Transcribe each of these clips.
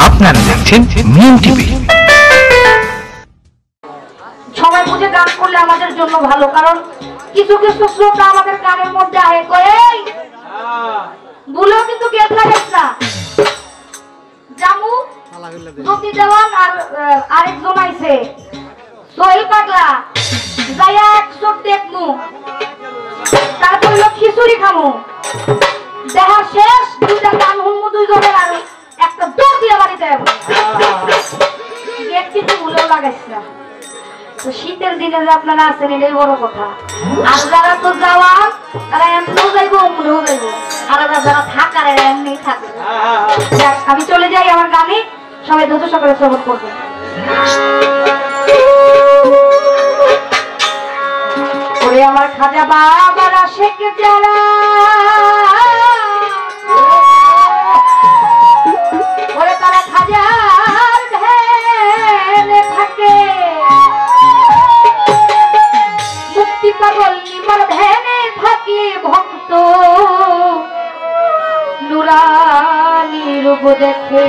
আপনারা দেখছেন মিম টিভি। সবাই বুঝে গান করলে আমাদের জন্য ভালো, কারণ কিছু কিছু শ্রোতা আমাদের গানের মধ্যে আহে কয়ে ভুলেও কিন্তু গেট লাগাইস না। জামু জ্যোতি দেওয়ান আর আরেকজন আইছে সোহেল পাগলা যাইয়া এক চোখ দেখমু, তারপর হলো খিচুড়ি খামু, দেখা শেষ দুইটা গান হুনমু দুইজনের, আর একটা দৌড় দিয়ে বাড়িতে যাবো। গেট কিন্তু ভুলেও লাগাইস না। তো শীতের দিনে যে আপনারা আছেন এটাই বড় কথা। আর যারা তো যাওয়া তারা এমনিও যাইবো অমনিও যাইবো, আর যারা থাকার এমনি থাকবে। আমি চলে যাই আমার গানে, সবাই ধৈর্য সহকারে শ্রবণ করবে। ওরে আমার খাজা বাবার আশেক যারা, ওরে তারা খাজার ধ্যানে থাকে, মুক্তি পাগল নিমার ধ্যানে থাকে ভক্ত নুরানি রূপ দেখে।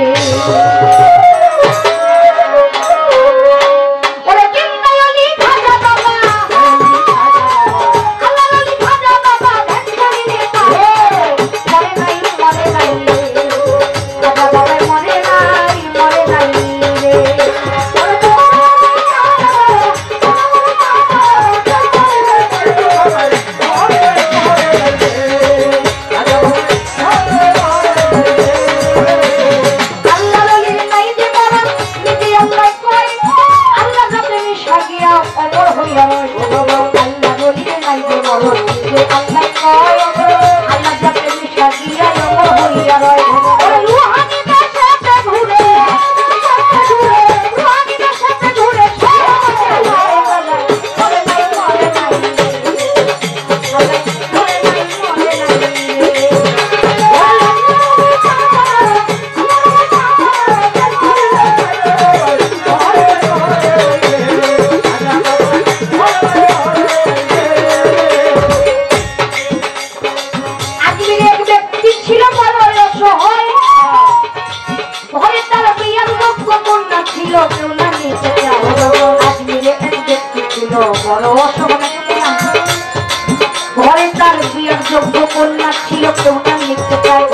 ঘরে তার বিয়ের যোগ্য কন্যা ছিল, কেউ না লিখতে চায়।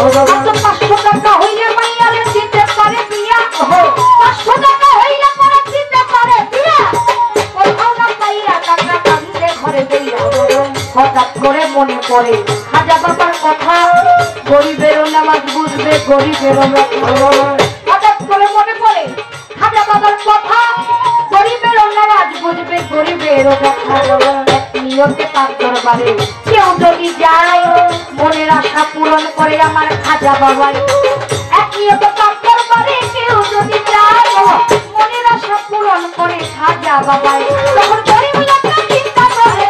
500 টাকা হইলে মাইয়ারে দিতে পারে বিয়া, 500 টাকা হইলে পরে দিতে পারে বিয়া। কোথাও না পাইয়া টাকা কান্দে ঘরে দিয়া, হঠাৎ করে মনে পড়ে খাজা বাবার কথা, গরিবেরও নামাজ বুঝবে গরিবেরও। হঠাৎ করে মনে পড়ে খাজা বাবার কথা, গরিবেরও নামাজ বুঝবে গরিবেরও কথা। নিয়তে পাক দরবারে কেউ যদি যায়, মনের আশা পূরণ করে আমার খাজা বাবাই। এক নিয়তে পাক দরবারে কেউ যদি যায়, মনের আশা পূরণ করে খাজা বাবাই। তখন গরিব লোকটা চিন্তা করে,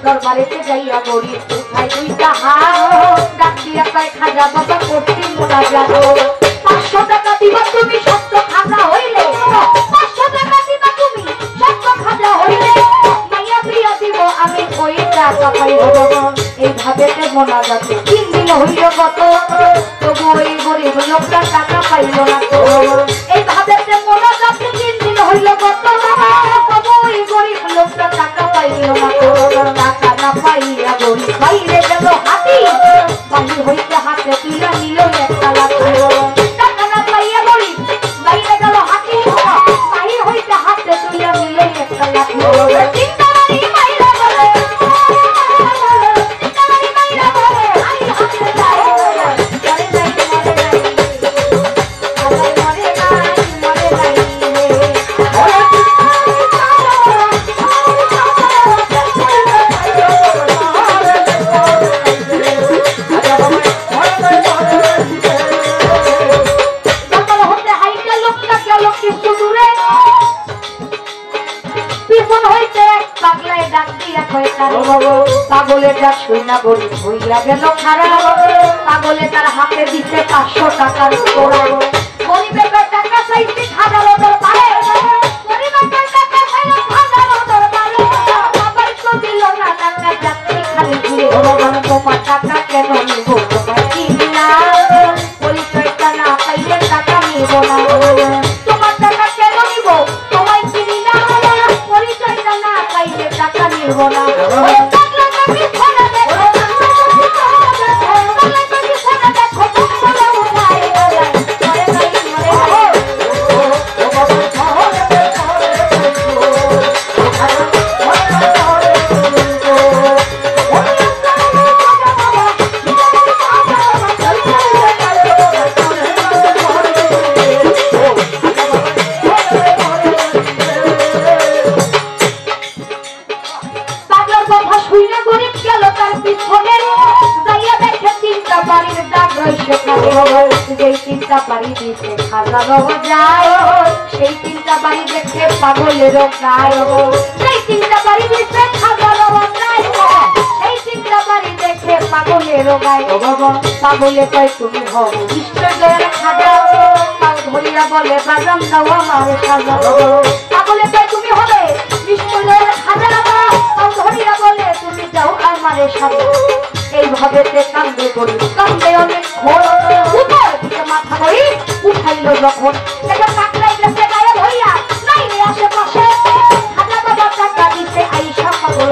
দরবারেতে যাইয়া গরিব উঠাই দুইটা হাত, ডাক দিয়া পায় খাজা বাবা করছি মোনাজাত। 500 টাকা দিবা তুমি সত্য খাজা হইলে, 500 টাকা দিবা তুমি সত্য খাজা হইলে, মাইয়া বিয়া দিব আমি ওই টাকা পাইব। এইভাবে মোনাজাতে 3 দিন হইল গত, তবু ওই গরিব লোকটা টাকা পাইল না। এইভাবে মোনাজাতে 3 দিন হইল গত, তবু ওই গরিব লোকটা টাকা পাইল না। টাকা না পাইয়া গরিব বাইরে গেল হাতি, বাহির হইতে হাতে তুলে নিল একটা লাঠি। টাকা না পাইয়া গরিব বাইরে গেল হাতি, বাহির হইতে হাতে তুলে নিল একটা লাঠি। চিন্তারি মাইরা বলে, চিন্তারি মাইরা বলে, আই হাতে যায় টাকারে পাগলের যা শুইনা গরিব হইয়া গেল খারাপ পাগলে তার হাতে দিতে 500 টাকার তোড়া গরিবের টাকা চাইতে 1000 দরবারে গরিবের টাকা চাইলে 1000 দরবারে বাবার তো দিল না টাকা যাত্রী খালি ঘুরে তোমার টাকা কেন নিব তোমার চিনি না পরিচয়টা না পাইলে টাকা নিব না তোমার টাকা কেন নিব তোমায় চিনি না পরিচয়টা না পাইলে টাকা নিব না সেই তিনটা বাড়ি দেখে পাগলের গায় সেই তিনটা বাড়ি দিচ্ছে সেই তিনটা বাড়ি দেখে পাগলের গায় পাগলে কয় তুমি হও নিশ্চয় খাজা ধরিয়া বলে বাজাম দাও আমার সাজা পাগলে কয় তুমি হবে নিশ্চয় খাজা ধরিয়া বলে তুমি যাও আমার সাজা এইভাবে কান্দে করি কান্দে অনেক মাথা ধরি উঠাইল যখন এটা কাকড়াই গেছে গায়ে ধরিয়া নাই আশেপাশে খাজা বাবা টাকা দিতে আইসা পাগল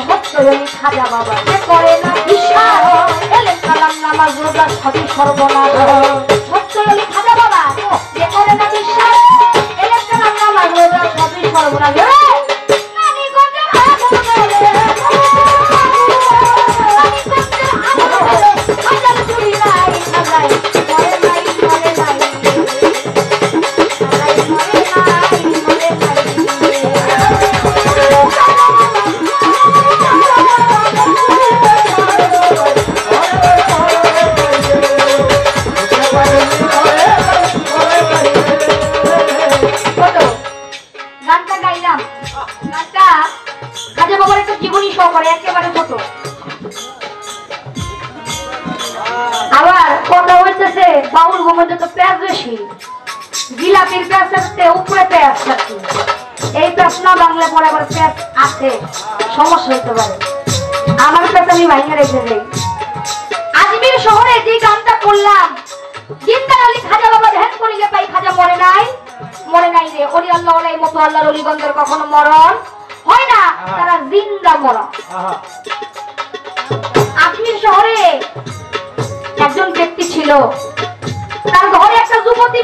সত্যই খাজা বাবা সে করে না বিশ্বাস এলেন কালাম নামাজ রোজা সবই সর্বনাশ সত্যই খাজা বাবা যে করে না বিশ্বাস এলেন কালাম নামাজ রোজা সবই সর্বনাশ বাউল গোমন্দে তো পেঁয়াজ বেশি জিলাপির পেঁয়াজ থাকতে উপরে পেঁয়াজ থাকতে এই পেঁয়াজ না বাংলা পরে আবার পেঁয়াজ আছে সমস্যা হতে পারে আমার পেঁয়াজ আমি ভাঙিয়ে রেখে দেই আজমির শহরে যে গানটা করলাম জিন্দার আলী খাজা বাবা ধ্যান করিলে পাই খাজা মরে নাই রে ওলি আল্লাহ ওলাই মতো আল্লাহর অলিগন্ধের কখনো মরণ হয় না তারা জিন্দা মরণ আজমির শহরে একজন ব্যক্তি ছিল তার ঘরে একটা যুবতী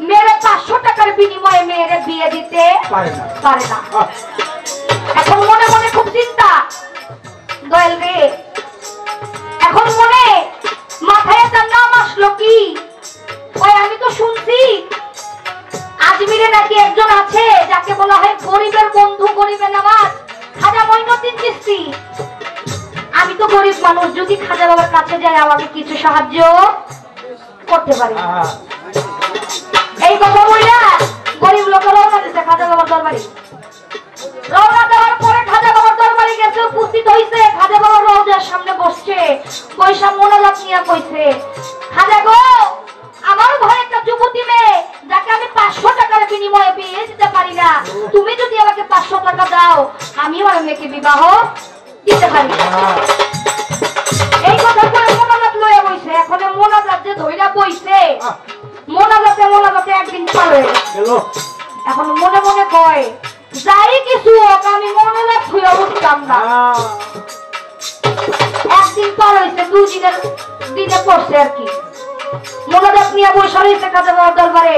মেয়ের 500 টাকার বিনিময়ে মেয়েরে বিয়ে দিতে পারে না এখন মনে মনে খুব চিন্তা দয়াল রে এখন মনে মাথায় একটা নাম আসলো কি ওই আমি তো শুনছি আজমিরে নাকি একজন আছে যাকে বলা হয় গরিবের বন্ধু গরিবের নামাজ খাজা মঈনুদ্দিন চিশতি আমি তো গরিব মানুষ যদি খাজা বাবার কাছে যাই আমাকে কিছু সাহায্য করতে পারে এই কথা বললা গরিব লোক রওনা দিতে খাজা বাবার দরবারে রওনা দেওয়ার পরে খাজা বাবার দরবারে গেছে উপস্থিত হইছে খাজা বাবার রওজার সামনে বসছে পয়সা মোনাজাত নিয়ে কইছে খাজা গো আমার ঘরে একটা যুবতী মেয়ে যাকে আমি 500 টাকার বিনিময়ে বিয়ে দিতে পারি না তুমি যদি আমাকে 500 টাকা দাও আমি আমার মেয়েকে বিবাহ দিতে পারি এই কথা করে মোনাজাত লয়ে বইছে এখন মোনাজাত যে ধইরা বইছে মোনাজাতে একদিন পার হয়ে গেল এখন মনে মনে কয় যাই কিছু হোক আমি মোনাজাত হইয়া উঠতাম না একদিন পার হইছে দিনে পড়ছে আর কি মোনাজাত নিয়ে বসে রয়েছে খাজা বাবার দরবারে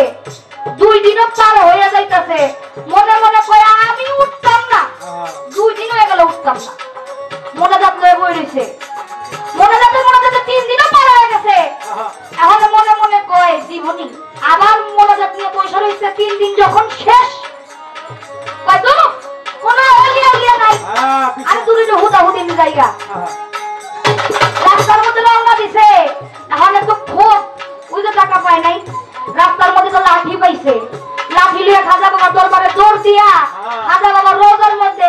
2 দিনও পার হয়ে যাইতেছে মনে মনে কয় আমি উঠতাম না 2 দিন হয়ে গেল উঠতাম না মোনাজাত লয়ে বই রইছে মোনাজাতে 3 দিনও পার হয়ে গেছে এখন মনে মনে কয় জীবনী আবার মোনাজাত নিয়ে বসে রইছে 3 দিন যখন শেষ কয় তো কোন ওলিয়া নাই আর তুই যে হুদাহুদি নি জায়গা রাস্তার মধ্যে রওনা দিছে এখন তো খুব ওই যে টাকা পায় নাই রাস্তার মধ্যে তো লাঠি পাইছে লাঠি লিয়ে খাজা বাবার দরবারে দৌড় দিয়া খাজা বাবার রোজার মধ্যে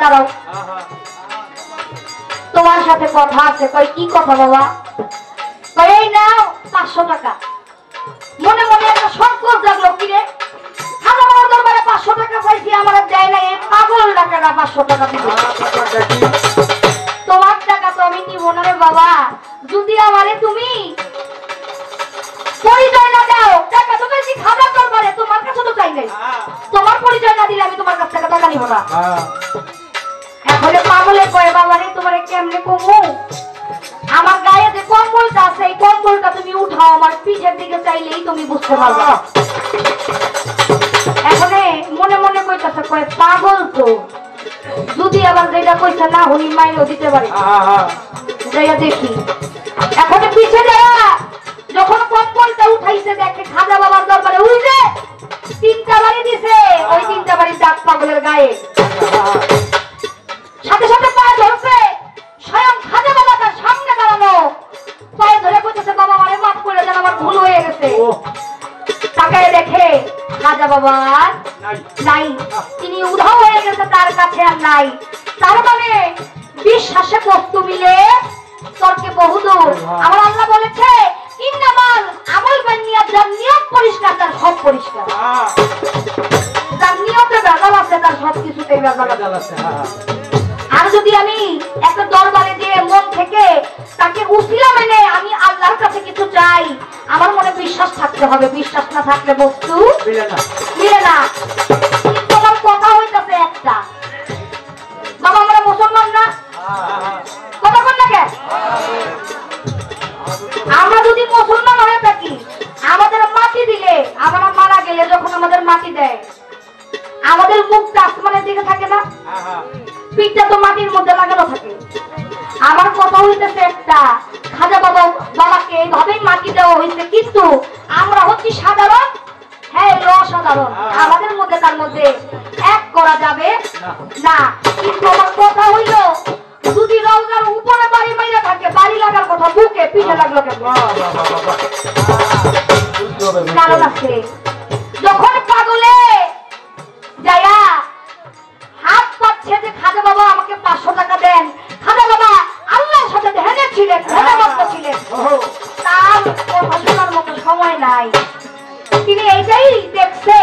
দাঁড়াও, তোমার সাথে কথা আছে। কই কি কথা বাবা? কই এই নাও 500 টাকা। মনে মনে একটা সংকোচ লাগলো, কি রে খাজা বাবার দরবারে 500 টাকা পাইছি, আমার দেয় না, এই পাগল টাকাটা 500 টাকা দিবে। তোমার টাকা তো আমি নিব না রে বাবা, যদি আমারে তুমি পরিচয় না দাও। টাকা তো বেশি খাজা দরবারে, তোমার কাছে তো চাই নাই, তোমার পরিচয় না দিলে আমি তোমার কাছ থেকে টাকা নিব না। এখন পাগলে কয় বাবা রে তোমারে কেমনে কমু, আমার গায়ে যে কম্বলটা আছে এই কম্বলটা তুমি উঠাও, আমার পিঠের দিকে চাইলেই তুমি বুঝতে পারবে। এখন মনে মনে কইতাছে কয় পাগল তো, যদি আবার যেটা কইছে না হলি মাইও দিতে পারে, যাইয়া দেখি। এখন পিছে যারা যখন কম্বলটা উঠাইছে দেখে খাজা বাবার দরবারে ওই যে 3টা বাড়ি দিছে, ওই 3টা বাড়ির দাগ পাগলের গায়ে। সাথে সাথে পায়ে ধরছে, স্বয়ং খাজা বাবা তার সামনে দাঁড়ানো, পায়ে ধরে কইতেছে বাবা আমারে মাফ করে দেন, আমার ভুল হয়ে গেছে। তাকায় দেখে খাজা বাবা নাই, তিনি উধাও হয়ে গেছে, তার কাছে আর নাই। তার মানে বিশ্বাসে বস্তু মিলে তর্কে বহুদূর। আমার আল্লাহ বলেছে ইন্নামাল আমল বানিয়া, যার নিয়ত পরিষ্কার তার সব পরিষ্কার, যার নিয়তে ভেজাল আছে তার সবকিছুতেই ভেজাল আছে। আর যদি আমি একটা দরবারে যে মন থেকে তাকে উসিলা মেনে আমি আল্লাহর কাছে কিছু চাই, আমার মনে বিশ্বাস থাকতে হবে, বিশ্বাস না থাকলে বস্তু মিলে না। তোমার কথা হইতেছে একটা, বাবা আমরা মুসলমান না, কথা বল না কে? আমরা যদি মুসলমান হয়ে থাকি, আমাদের মাটি দিলে, আমরা মারা গেলে যখন আমাদের মাটি দেয়, আমাদের মুখটা আসমানের দিকে থাকে না, পিঠটা তো মাটির মধ্যে লাগানো থাকে। আমার কথা হইতেছে একটা, খাজা বাবাকে এইভাবেই মাটি দেওয়া হয়েছে, কিন্তু আমরা হচ্ছি সাধারণ, হ্যাঁ অসাধারণ, আমাদের মধ্যে তার মধ্যে এক করা যাবে না। কিন্তু আমার কথা হইল যদি রওজার উপরে বাড়ি মাইরা থাকে, বাড়ি লাগার কথা বুকে, পিঠে লাগলো কেন? কারণ আছে, যখন পাগলে যায়া হাত পাচ্ছে যে খাজা বাবা আমাকে 500 টাকা দেন, খাজা বাবা আল্লাহর সাথে ধ্যানে ছিলেন, ধ্যানমগ্ন ছিলেন, তার কথা শোনার মতো সময় নাই। তিনি এইটাই দেখছে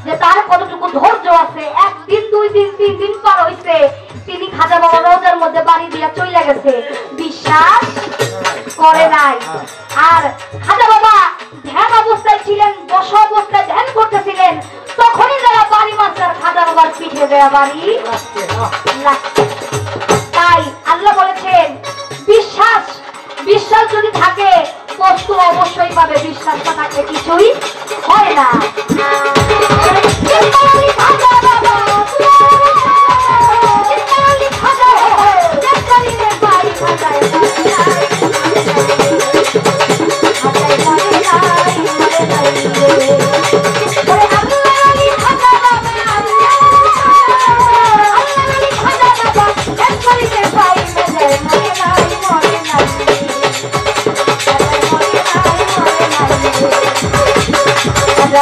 যে তার কতটুকু ধৈর্য আছে। 1 দিন 2 দিন 3 দিন পার হইছে, তিনি খাজা বাবা রোজার মধ্যে বাড়ি দিয়া চলে গেছে, বিশ্বাস করে নাই। আর খাজা বাবা ধ্যান অবস্থায় ছিলেন, বসা অবস্থায় ধ্যান করতেছিলেন, তখনই যারা বাড়ি মাস্টার খাজা বাবার পিঠে দেয়া বাড়ি। তাই আল্লাহ বলেছেন বিশ্বাস, বিশ্বাস যদি থাকে বস্তু অবশ্যই পাবে, বিশ্বাস না থাকলে কিছুই হয় না।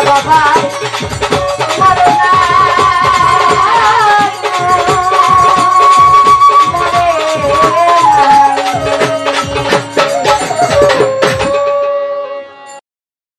Bye-bye.